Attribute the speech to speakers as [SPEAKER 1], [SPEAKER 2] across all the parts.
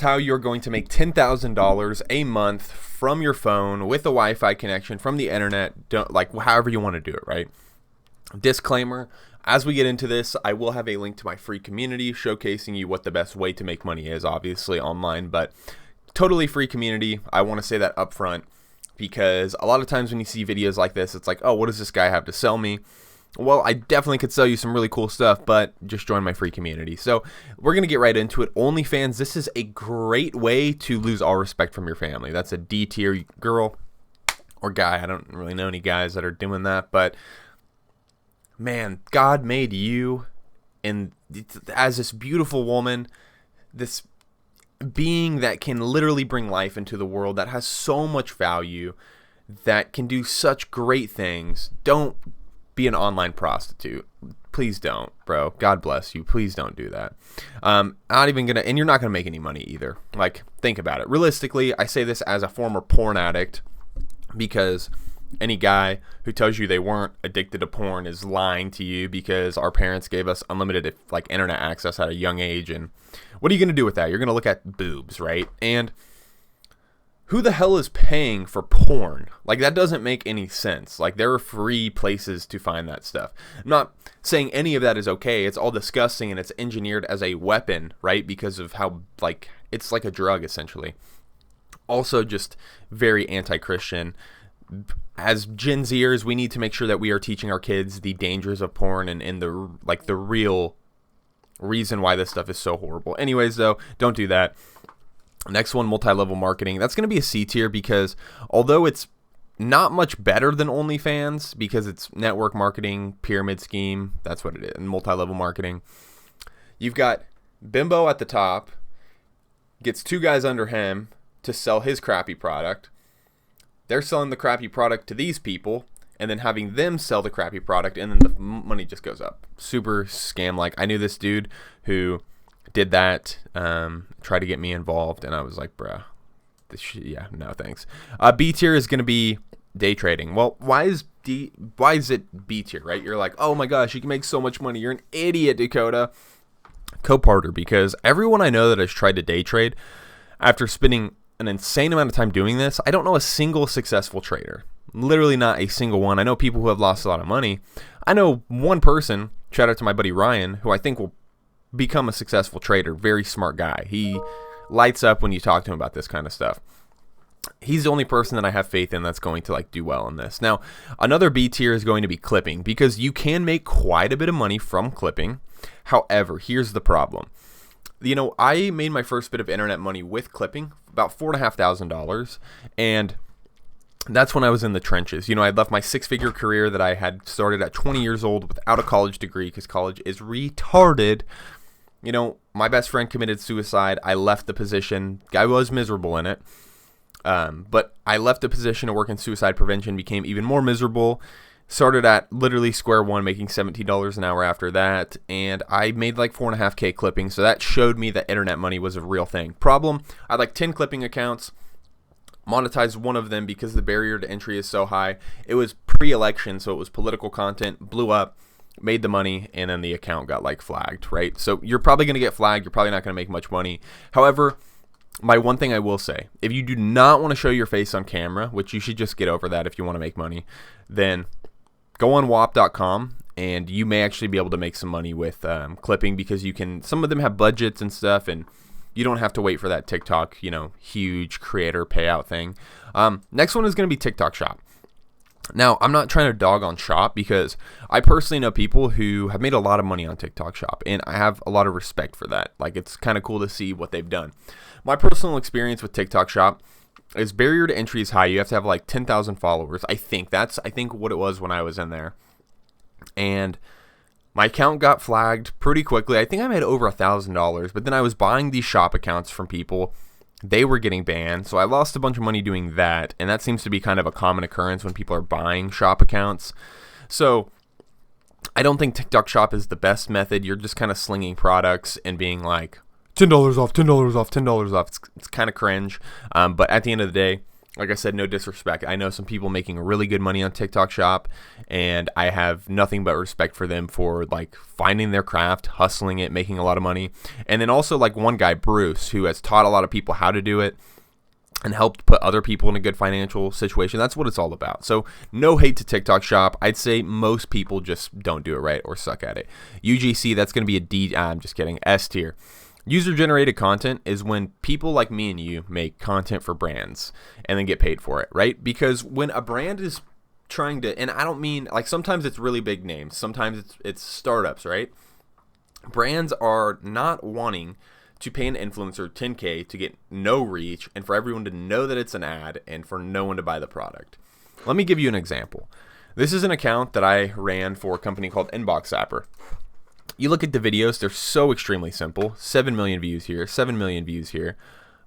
[SPEAKER 1] How you're going to make $10,000 a month from your phone with a Wi-Fi connection from the internet, like however you want to do it, right? Disclaimer, as we get into this, I will have a link to my free community showcasing you what the best way to make money is, obviously online, but totally free community. I want to say that up front because a lot of times when you see videos like this, it's like, oh, what does this guy have to sell me? Well, I definitely could sell you some really cool stuff, but just join my free community. So we're going to get right into it. OnlyFans, this is a great way to lose all respect from your family. That's a D tier girl or guy. I don't really know any guys that are doing that, but man, God made you and as this beautiful woman, this being that can literally bring life into the world, that has so much value, that can do such great things. Don't be an online prostitute. Please don't, bro. God bless you. Please don't do that. Not even gonna, and you're not gonna make any money either. Like, think about it. Realistically, I say this as a former porn addict because any guy who tells you they weren't addicted to porn is lying to you, because our parents gave us unlimited internet access at a young age. And what are you gonna do with that? You're gonna look at boobs, right? And who the hell is paying for porn? Like, that doesn't make any sense. Like, there are free places to find that stuff. I'm not saying any of that is okay. It's all disgusting, and it's engineered as a weapon, right? Because of how, like, it's like a drug, essentially. Also, just very anti-Christian. As Gen Zers, we need to make sure that we are teaching our kids the dangers of porn and the real reason why this stuff is so horrible. Anyways, though, don't do that. Next one, multi-level marketing. That's going to be a C tier because although it's not much better than OnlyFans because it's network marketing, pyramid scheme, that's what it is, and multi-level marketing. You've got Bimbo at the top, gets two guys under him to sell his crappy product. They're selling the crappy product to these people and then having them sell the crappy product, and then the money just goes up. Super scam-like. I knew this dude who did that, tried to get me involved, and I was like, bruh, no thanks. B tier is going to be day trading. Well, why is it B tier, right? You're like, oh my gosh, you can make so much money. You're an idiot, Dakota. Co-parter, because everyone I know that has tried to day trade, after spending an insane amount of time doing this, I don't know a single successful trader. Literally not a single one. I know people who have lost a lot of money. I know one person, shout out to my buddy Ryan, who I think will become a successful trader. Very smart guy. He lights up when you talk to him about this kind of stuff. He's the only person that I have faith in that's going to do well in this. Now, another B tier is going to be clipping, because you can make quite a bit of money from clipping. However, here's the problem. I made my first bit of internet money with clipping, about $4,500, and that's when I was in the trenches. I'd left my six-figure career that I had started at 20 years old without a college degree, because college is retarded. My best friend committed suicide. I left the position. I was miserable in it. But I left the position to work in suicide prevention, became even more miserable. Started at literally square one, making $17 an hour after that. And I made like 4.5K clipping. So that showed me that internet money was a real thing. Problem, I had like 10 clipping accounts. Monetized one of them because the barrier to entry is so high. It was pre-election, so it was political content, blew up, made the money, and then the account got flagged, right? So you're probably going to get flagged. You're probably not going to make much money. However, my one thing I will say, if you do not want to show your face on camera, which you should just get over that if you want to make money, then go on wap.com and you may actually be able to make some money with clipping, because some of them have budgets and stuff, and you don't have to wait for that TikTok, huge creator payout thing. Next one is going to be TikTok Shop. Now, I'm not trying to dog on Shop, because I personally know people who have made a lot of money on TikTok Shop, and I have a lot of respect for that. It's kind of cool to see what they've done. My personal experience with TikTok Shop is barrier to entry is high. You have to have 10,000 followers. I think what it was when I was in there. And my account got flagged pretty quickly. I think I made over $1,000, but then I was buying these shop accounts from people. They were getting banned, so I lost a bunch of money doing that, and that seems to be kind of a common occurrence when people are buying shop accounts. So I don't think TikTok Shop is the best method. You're just kind of slinging products and being like, $10 off, $10 off, $10 off. It's kind of cringe, but at the end of the day, Like I said, no disrespect. I know some people making really good money on TikTok Shop, and I have nothing but respect for them for like finding their craft, hustling it, making a lot of money. And then also like one guy, Bruce, who has taught a lot of people how to do it and helped put other people in a good financial situation. That's what it's all about. So no hate to TikTok Shop. I'd say most people just don't do it right or suck at it. UGC, that's going to be a D. I'm just kidding. S tier. User-generated content is when people like me and you make content for brands and then get paid for it, right? Because when a brand is trying to, and I don't mean, like sometimes it's really big names, sometimes it's startups, right? Brands are not wanting to pay an influencer $10K to get no reach and for everyone to know that it's an ad and for no one to buy the product. Let me give you an example. This is an account that I ran for a company called Inbox Zapper. You look at the videos, they're so extremely simple. 7 million views here, 7 million views here,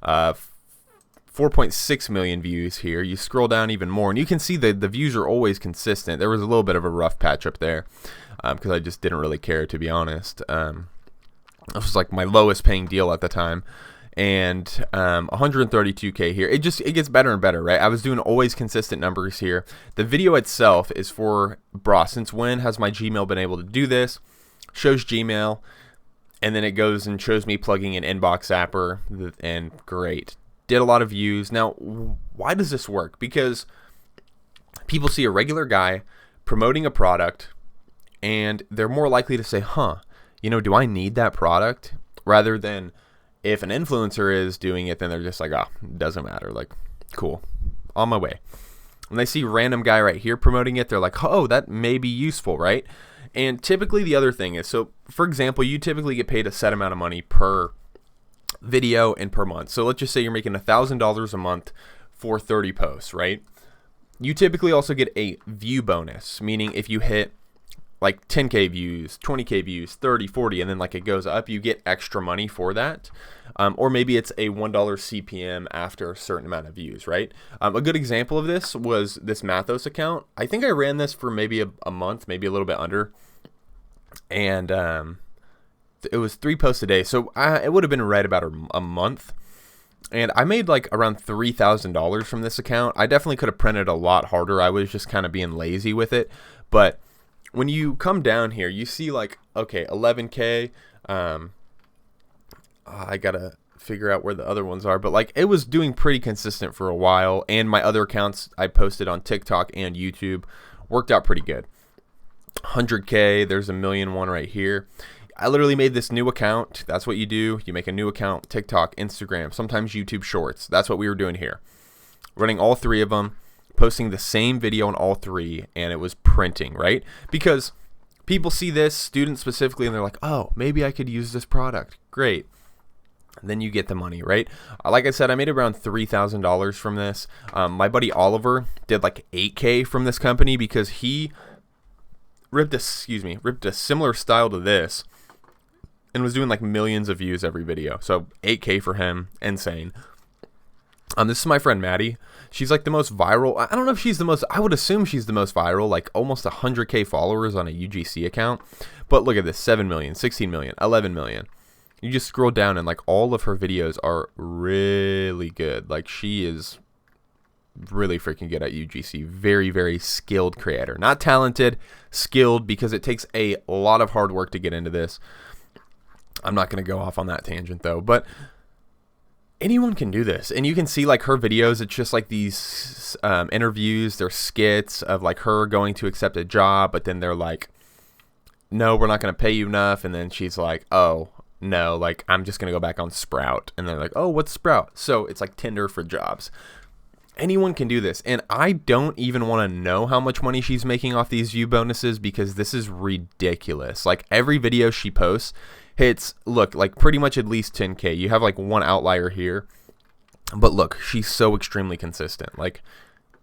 [SPEAKER 1] 4.6 million views here. You scroll down even more, and you can see the views are always consistent. There was a little bit of a rough patch up there because I just didn't really care, to be honest. It was like my lowest paying deal at the time. And 132K here. It gets better and better, right? I was doing always consistent numbers here. The video itself is for, since when has my Gmail been able to do this? Shows Gmail, and then it goes and shows me plugging in Inbox Zapper, and great. Did a lot of views. Now, why does this work? Because people see a regular guy promoting a product, and they're more likely to say, do I need that product? Rather than if an influencer is doing it, then they're just like, it doesn't matter. Like, cool, on my way. When they see random guy right here promoting it, they're like, that may be useful, right? And typically the other thing is, so for example, you typically get paid a set amount of money per video and per month. So let's just say you're making $1,000 a month for 30 posts, right? You typically also get a view bonus, meaning if you hit like 10K views, 20K views, 30, 40, and then like it goes up, you get extra money for that. Or maybe it's a $1 CPM after a certain amount of views, right? A good example of this was this Mathos account. I think I ran this for maybe a month, maybe a little bit under. And it was 3 posts a day. So it would have been right about a month. And I made like around $3,000 from this account. I definitely could have printed a lot harder. I was just kind of being lazy with it. But when you come down here, you see like, okay, 11K. I gotta figure out where the other ones are, but like it was doing pretty consistent for a while, and my other accounts I posted on TikTok and YouTube worked out pretty good. 100K, there's a million one right here. I literally made this new account. That's what you do. You make a new account, TikTok, Instagram, sometimes YouTube Shorts. That's what we were doing here. Running all 3 of them, posting the same video on all 3, and it was printing, right? Because people see this, students specifically, and they're like, maybe I could use this product. Great. Then you get the money, right? Like I said, I made around $3,000 from this. My buddy Oliver did like 8K from this company because he ripped a similar style to this and was doing like millions of views every video. So 8K for him, insane. This is my friend Maddie. She's like the most viral. I don't know if she's the most, I would assume she's the most viral, like almost 100K followers on a UGC account. But look at this, 7 million, 16 million, 11 million. You just scroll down and like all of her videos are really good. Like she is really freaking good at UGC. Very, very skilled creator. Not talented, skilled, because it takes a lot of hard work to get into this. I'm not going to go off on that tangent though, but anyone can do this. And you can see like her videos, it's just like these interviews, they're skits of like her going to accept a job, but then they're like, no, we're not going to pay you enough. And then she's like, no, like I'm just going to go back on Sprout. And they're like, what's Sprout? So it's like Tinder for jobs. Anyone can do this. And I don't even want to know how much money she's making off these view bonuses because this is ridiculous. Like every video she posts hits, look, like pretty much at least 10K. You have like one outlier here. But look, she's so extremely consistent. Like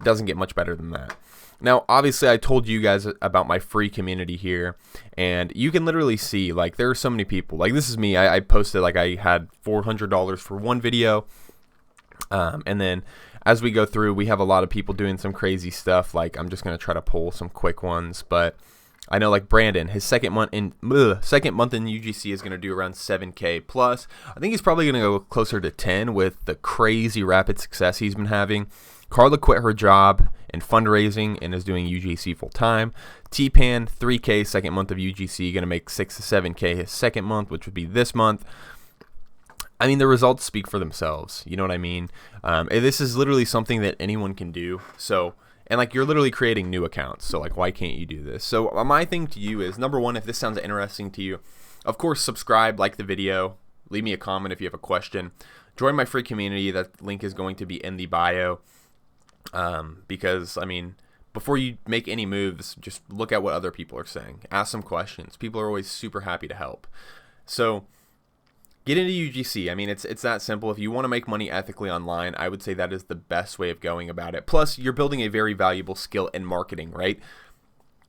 [SPEAKER 1] doesn't get much better than that. Now, obviously, I told you guys about my free community here, and you can literally see, like, there are so many people. Like, this is me. I posted, like, I had $400 for one video, and then as we go through, we have a lot of people doing some crazy stuff. Like, I'm just going to try to pull some quick ones, but I know, like, Brandon, his second month in UGC is going to do around 7K plus. I think he's probably going to go closer to 10 with the crazy rapid success he's been having. Carla quit her job in fundraising and is doing UGC full time. T-Pan, 3K second month of UGC, going to make 6 to 7K his second month, which would be this month. I mean, the results speak for themselves. You know what I mean? And this is literally something that anyone can do. So, and like, you're literally creating new accounts. So like, why can't you do this? So my thing to you is, number one, if this sounds interesting to you, of course, subscribe, like the video, leave me a comment if you have a question. Join my free community. That link is going to be in the bio. Because, I mean, before you make any moves, just look at what other people are saying. Ask some questions. People are always super happy to help. So get into UGC. I mean, it's that simple. If you want to make money ethically online, I would say that is the best way of going about it. Plus, you're building a very valuable skill in marketing, right?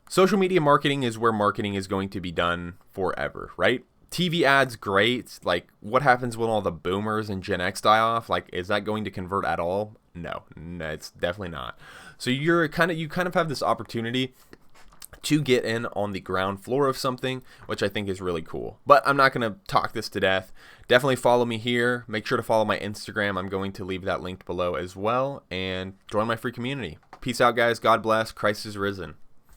[SPEAKER 1] Social media marketing is where marketing is going to be done forever, right? TV ads, great. Like, what happens when all the boomers and Gen X die off? Like, is that going to convert at all? No, it's definitely not. So you kind of have this opportunity to get in on the ground floor of something, which I think is really cool. But I'm not going to talk this to death. Definitely follow me here. Make sure to follow my Instagram. I'm going to leave that linked below as well. And join my free community. Peace out, guys. God bless. Christ is risen.